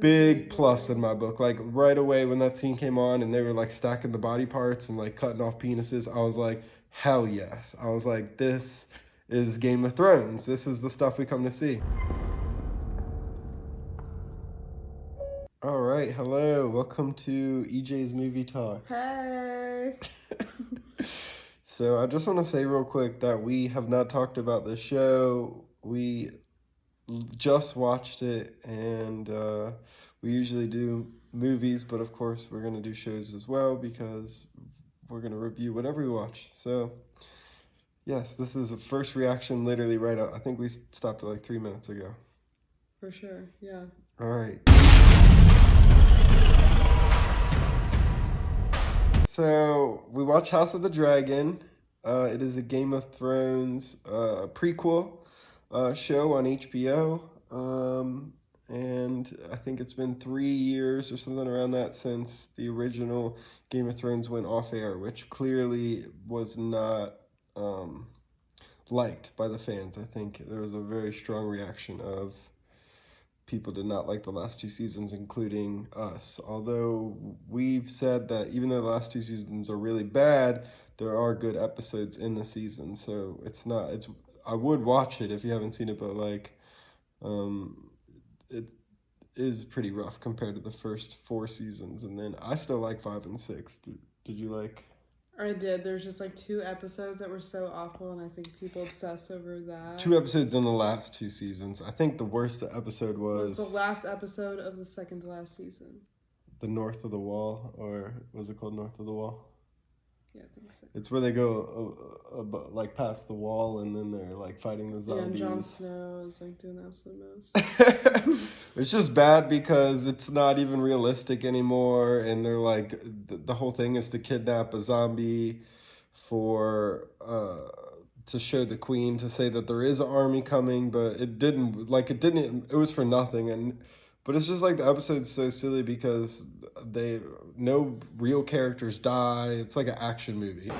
Big plus in my book. Like right away when that scene came on and they were like stacking the body parts and like cutting off penises, I was like, hell yes. I was like, this is Game of Thrones. This is the stuff we come to see. All right, hello. Welcome to EJ's Movie Talk. Hey. So I just want to say real quick that we have not talked about the show. We just watched it, and we usually do movies, but of course we're going to do shows as well because we're going to review whatever we watch. So yes, this is a first reaction literally right out. I think we stopped it like 3 minutes ago. For sure, yeah. All right. So we watch House of the Dragon. It is a Game of Thrones prequel show on HBO. And I think it's been 3 years or something around that since the original Game of Thrones went off air, which clearly was not liked by the fans. I think there was a very strong reaction of people did not like the last 2 seasons, including us. Although we've said that even though the last 2 seasons are really bad, there are good episodes in the season. So I would watch it if you haven't seen it, but like it is pretty rough compared to the first 4 seasons. And then I still like 5 and 6. Did you like? I did. There's just like 2 episodes that were so awful, and I think people obsess over that. 2 episodes in the last 2 seasons. I think the worst episode was the last episode of the second to last season. The North of the Wall, or was it called North of the Wall? Yeah, I think so. It's where they go like past the wall, and then they're like fighting the zombies. Yeah, and Jon Snow is like doing the absolute most. It's just bad because it's not even realistic anymore, and they're like the whole thing is to kidnap a zombie for to show the queen, to say that there is an army coming, but it was for nothing. But it's just like the episode's so silly because no real characters die. It's like an action movie.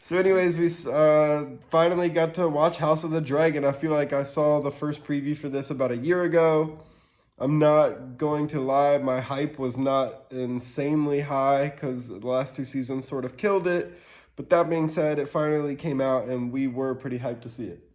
So anyways, we finally got to watch House of the Dragon. I feel like I saw the first preview for this about a year ago. I'm not going to lie, my hype was not insanely high because the last 2 seasons sort of killed it. But that being said, it finally came out and we were pretty hyped to see it.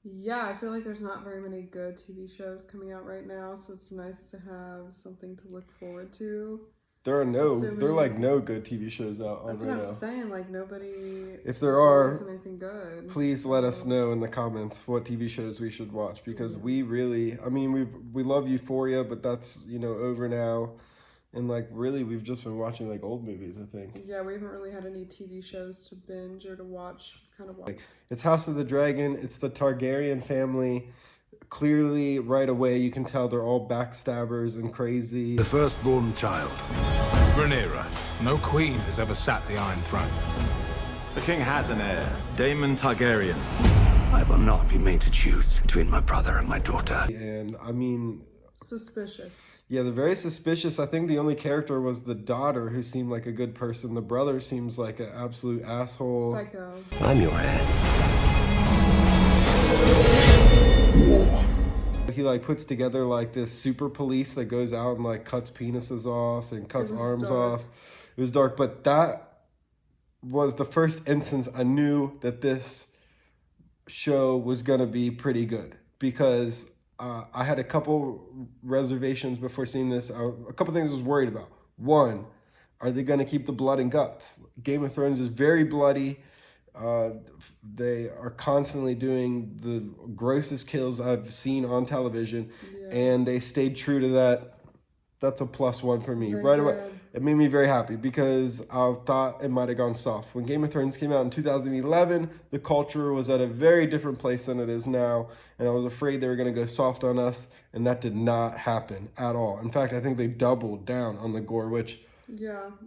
Yeah, I feel like there's not very many good TV shows coming out right now, so it's nice to have something to look forward to. There are no good TV shows out right now. That's what I'm saying, like nobody if there are, anything good. Please let us know in the comments what TV shows we should watch, because we love Euphoria, but that's, over now. And like really we've just been watching like old movies, I think. Yeah, we haven't really had any TV shows to binge or to watch, It's House of the Dragon, it's the Targaryen family. Clearly, right away, you can tell they're all backstabbers and crazy. The firstborn child. Rhaenyra. No queen has ever sat the Iron Throne. The king has an heir, Daemon Targaryen. I will not be made to choose between my brother and my daughter. And suspicious. Yeah, they're very suspicious. I think the only character was the daughter, who seemed like a good person. The brother seems like an absolute asshole. Psycho. I'm your heir. He like puts together like this super police that goes out and like cuts penises off and cuts arms off. It was dark, but that was the first instance I knew that this show was gonna be pretty good, because I had a couple reservations before seeing this. A couple things I was worried about. One, are they gonna keep the blood and guts? Game of Thrones is very bloody. They are constantly doing the grossest kills I've seen on television, and they stayed true to that. That's a +1 for me. Right away, it made me very happy because I thought it might have gone soft. When Game of Thrones came out in 2011, the culture was at a very different place than it is now, and I was afraid they were going to go soft on us, and that did not happen at all. In fact, I think they doubled down on the gore, which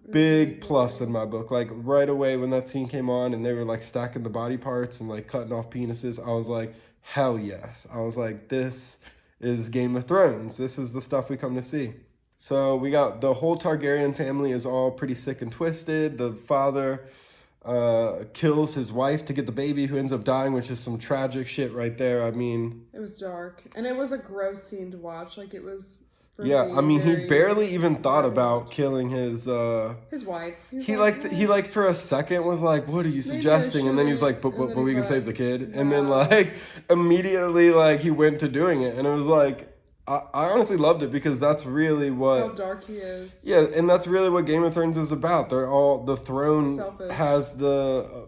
big plus in my book. Like right away when that scene came on and they were like stacking the body parts and like cutting off penises, I was like, hell yes. I was like, this is Game of Thrones. This is the stuff we come to see. So we got the whole Targaryen family is all pretty sick and twisted. The father kills his wife to get the baby, who ends up dying, which is some tragic shit right there. I mean, it was dark, and it was a gross scene to watch. Like, it was. Yeah, I mean, he barely even thought about killing his wife. He like for a second was like, "What are you suggesting?" And then he was like, "But we can save the kid." And then like immediately like he went to doing it, and it was like. I honestly loved it because that's really what... How dark he is. Yeah, and that's really what Game of Thrones is about. They're all... The throne selfish. Has the...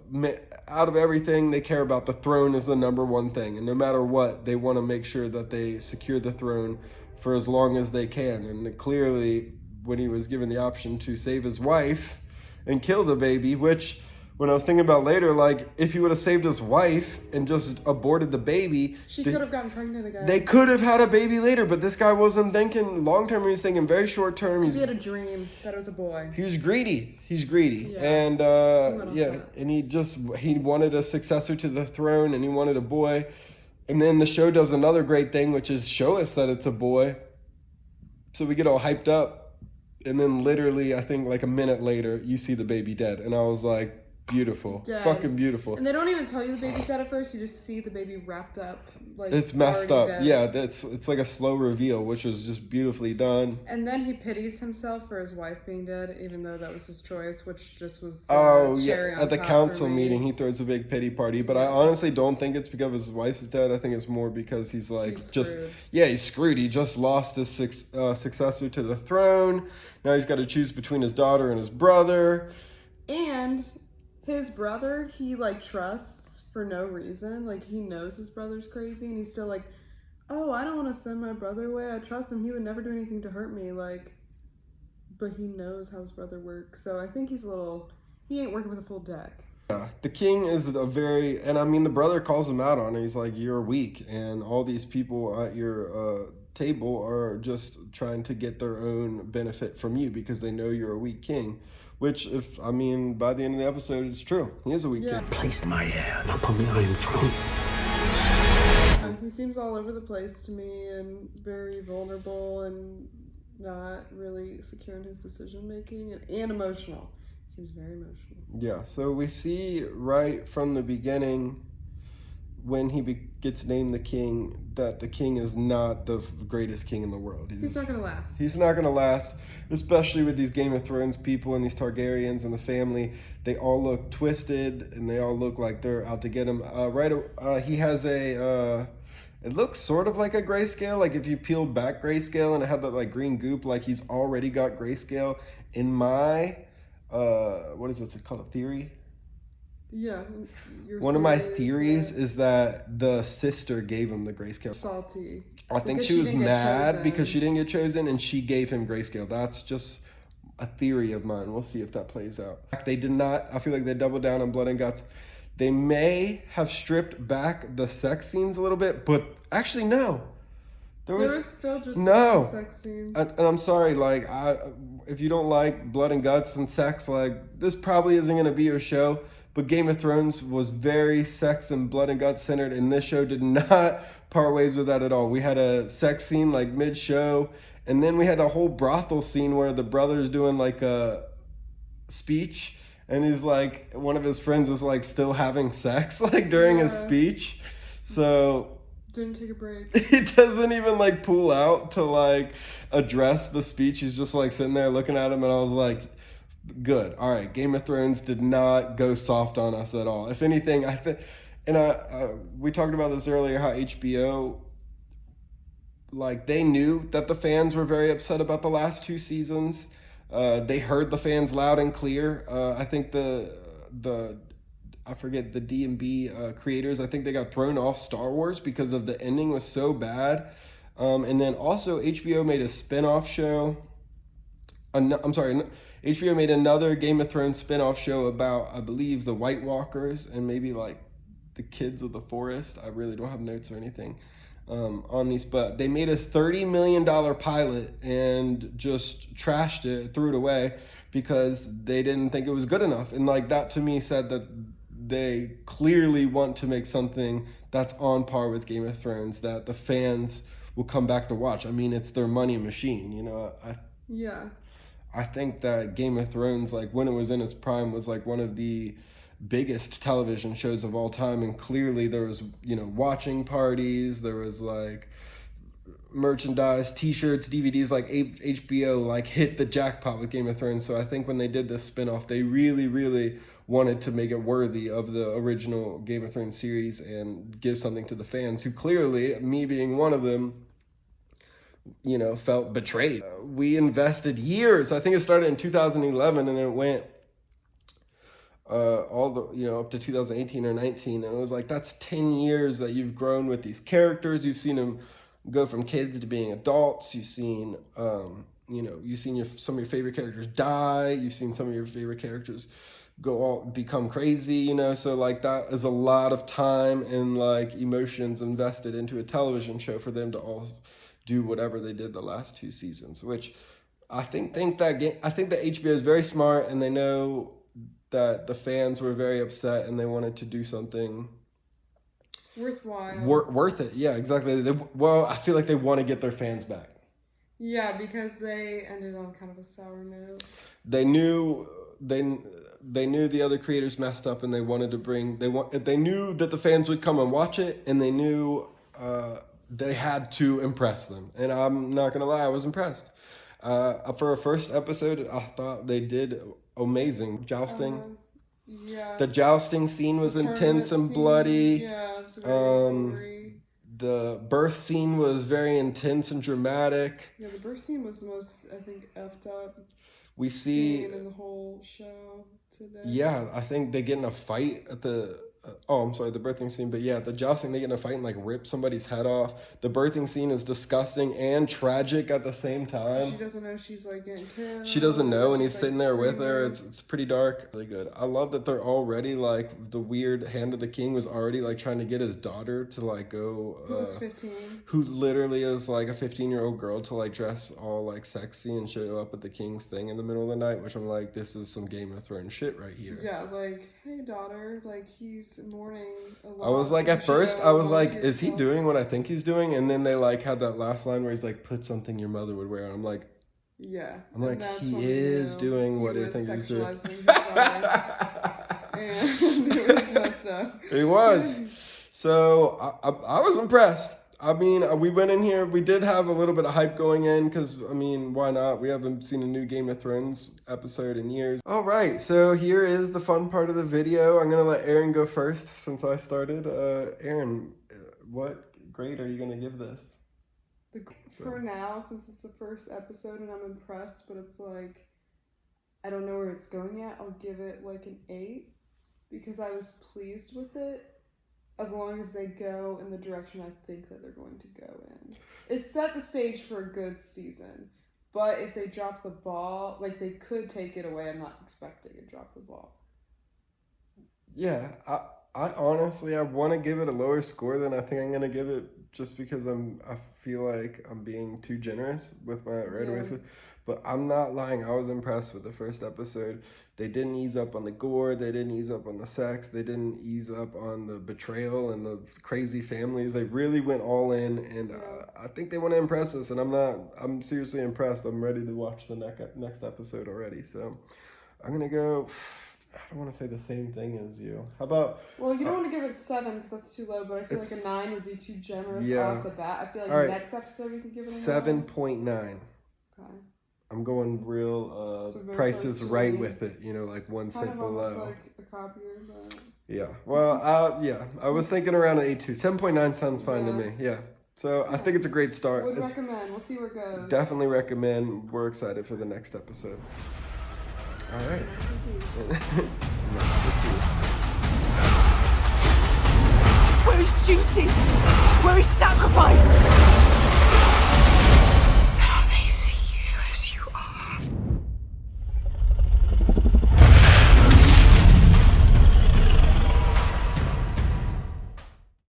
out of everything they care about, the throne is the number one thing. And no matter what, they want to make sure that they secure the throne for as long as they can. And clearly, when he was given the option to save his wife and kill the baby, which... When I was thinking about later, like, if he would have saved his wife and just aborted the baby... She could have gotten pregnant again. They could have had a baby later, but this guy wasn't thinking long-term. He was thinking very short-term. Because he had a dream that it was a boy. He was greedy. He's greedy. Yeah. And, and he wanted a successor to the throne, and he wanted a boy. And then the show does another great thing, which is show us that it's a boy. So we get all hyped up. And then literally, I think like a minute later, you see the baby dead. And I was like... Beautiful. Dead. Fucking beautiful. And they don't even tell you the baby's dead at first. You just see the baby wrapped up. Like, it's messed up. Dead. Yeah, it's like a slow reveal, which is just beautifully done. And then he pities himself for his wife being dead, even though that was his choice, which just was cherry on at the top council for me. meeting, he throws a big pity party. But I honestly don't think it's because his wife is dead. I think it's more because he's like he's screwed. He just lost his successor to the throne. Now he's got to choose between his daughter and his brother. And... his brother, he, like, trusts for no reason. Like, he knows his brother's crazy, and he's still like, oh, I don't want to send my brother away. I trust him. He would never do anything to hurt me. Like, but he knows how his brother works. So I think he ain't working with a full deck. Yeah, the king is and I mean, the brother calls him out on it. He's like, you're weak, and all these people at your table are just trying to get their own benefit from you because they know you're a weak king. Which, by the end of the episode, it's true. He is a weak king. Placed my heir upon the Iron Throne. He seems all over the place to me and very vulnerable and not really secure in his decision making and emotional. He seems very emotional. Yeah, so we see right from the beginning when he gets named the king that the king is not the greatest king in the world. He's not going to last. He's not going to last, especially with these Game of Thrones people and these Targaryens and the family. They all look twisted and they all look like they're out to get him. He has it looks sort of like a grayscale. Like if you peeled back grayscale and it had that like green goop, like he's already got grayscale. In my, what is this called, a theory? Yeah. One of my theories is that the sister gave him the grayscale. Salty. I think she was mad because she didn't get chosen and she gave him grayscale. That's just a theory of mine. We'll see if that plays out. They did not, I feel like they doubled down on blood and guts. They may have stripped back the sex scenes a little bit, but actually no. There was still just sex scenes. And I'm sorry, like, if you don't like blood and guts and sex, like, this probably isn't going to be your show. But Game of Thrones was very sex and blood and guts centered, and this show did not part ways with that at all. We had a sex scene like mid-show, and then we had a whole brothel scene where the brother's doing like a speech, and he's like, one of his friends is like still having sex like during his speech. So didn't take a break. He doesn't even like pull out to like address the speech. He's just like sitting there looking at him, and I was like, good. All right. Game of Thrones did not go soft on us at all. If anything, I think, and we talked about this earlier, how HBO, like, they knew that the fans were very upset about the last two seasons. They heard the fans loud and clear. I think I forget the D&B creators, I think they got thrown off Star Wars because of the ending was so bad. And then also HBO made a spinoff show. HBO made another Game of Thrones spinoff show about, I believe, the White Walkers and maybe like the Kids of the Forest. I really don't have notes or anything on these, but they made a $30 million pilot and just trashed it, threw it away because they didn't think it was good enough. And like that to me said that they clearly want to make something that's on par with Game of Thrones, that the fans will come back to watch. I mean, it's their money machine, you know. Yeah. I think that Game of Thrones, like when it was in its prime, was like one of the biggest television shows of all time, and clearly there was, you know, watching parties, there was like merchandise, t-shirts, DVDs, like HBO like hit the jackpot with Game of Thrones. So I think when they did this spinoff, they really wanted to make it worthy of the original Game of Thrones series and give something to the fans who clearly, me being one of them, you know, felt betrayed. We invested years. I think it started in 2011 and it went all the, you know, up to 2018 or 19. And it was like, that's 10 years that you've grown with these characters. You've seen them go from kids to being adults. You've seen, you know, you've seen some of your favorite characters die. You've seen some of your favorite characters become crazy, you know. So like that is a lot of time and like emotions invested into a television show for them to all do whatever they did the last 2 seasons, which I think that HBO is very smart, and they know that the fans were very upset and they wanted to do something worthwhile. Worth it. Yeah, exactly. Well, I feel like they want to get their fans back. Yeah, because they ended on kind of a sour note. They knew the other creators messed up, and they wanted to they knew that the fans would come and watch it, and they knew they had to impress them. And I'm not gonna lie, I was impressed. For a first episode, I thought they did amazing. Jousting. Yeah. The jousting scene was intense and bloody. Yeah, it was very gory. The birth scene was very intense and dramatic. Yeah, the birth scene was the most, I think, effed up we see scene in the whole show today. Yeah, I think they get in a fight at the the birthing scene, but yeah, the jousting, they get in a fight and like rip somebody's head off. The birthing scene is disgusting and tragic at the same time. She doesn't know she's like getting killed. She doesn't know, and he's like sitting there with her. screaming. It's pretty dark. Really good. I love that they're already like, the weird Hand of the King was already like trying to get his daughter to like go. Who was 15? Who literally is like a 15-year-old girl to like dress all like sexy and show up at the king's thing in the middle of the night, which I'm like, this is some Game of Thrones shit right here. Yeah, like, hey daughter, like he's mourning a lot. I was like, at first, I was like, is he doing what I think he's doing? And then they like had that last line where he's like, put something your mother would wear. And I'm like, yeah. I'm like, that's he when we is knew doing he what I was think he's doing. sexualizing his daughter. And it was messed up. He was. So I was impressed. I mean, we went in here, we did have a little bit of hype going in because, I mean, why not? We haven't seen a new Game of Thrones episode in years. All right, so here is the fun part of the video. I'm going to let Erin go first since I started. Erin, what grade are you going to give this? For now, since it's the first episode and I'm impressed, but it's like, I don't know where it's going yet, I'll give it like an 8 because I was pleased with it. As long as they go in the direction I think that they're going to go in. It set the stage for a good season. But if they drop the ball, like they could take it away. I'm not expecting it to drop the ball. Yeah, I honestly, I want to give it a lower score than I think I'm going to give it just because I feel like I'm being too generous with my away. But I'm not lying. I was impressed with the first episode. They didn't ease up on the gore. They didn't ease up on the sex. They didn't ease up on the betrayal and the crazy families. They really went all in, and I think they want to impress us. And I'm seriously impressed. I'm ready to watch the next episode already. So I'm gonna go. I don't want to say the same thing as you. How about? Well, you don't want to give it 7 because that's too low. But I feel like a 9 would be too generous off the bat. I feel like next episode we could give it a 7.9. Okay. I'm going real Price is Right with it, you know, like 1 cent below. Like a copier, but... Yeah. Well, I was thinking around an 8.2. 7.9 sounds fine to me. Yeah. So I think it's a great start. Would recommend. We'll see where it goes. Definitely recommend. We're excited for the next episode. All right. Where is duty? Where is sacrifice?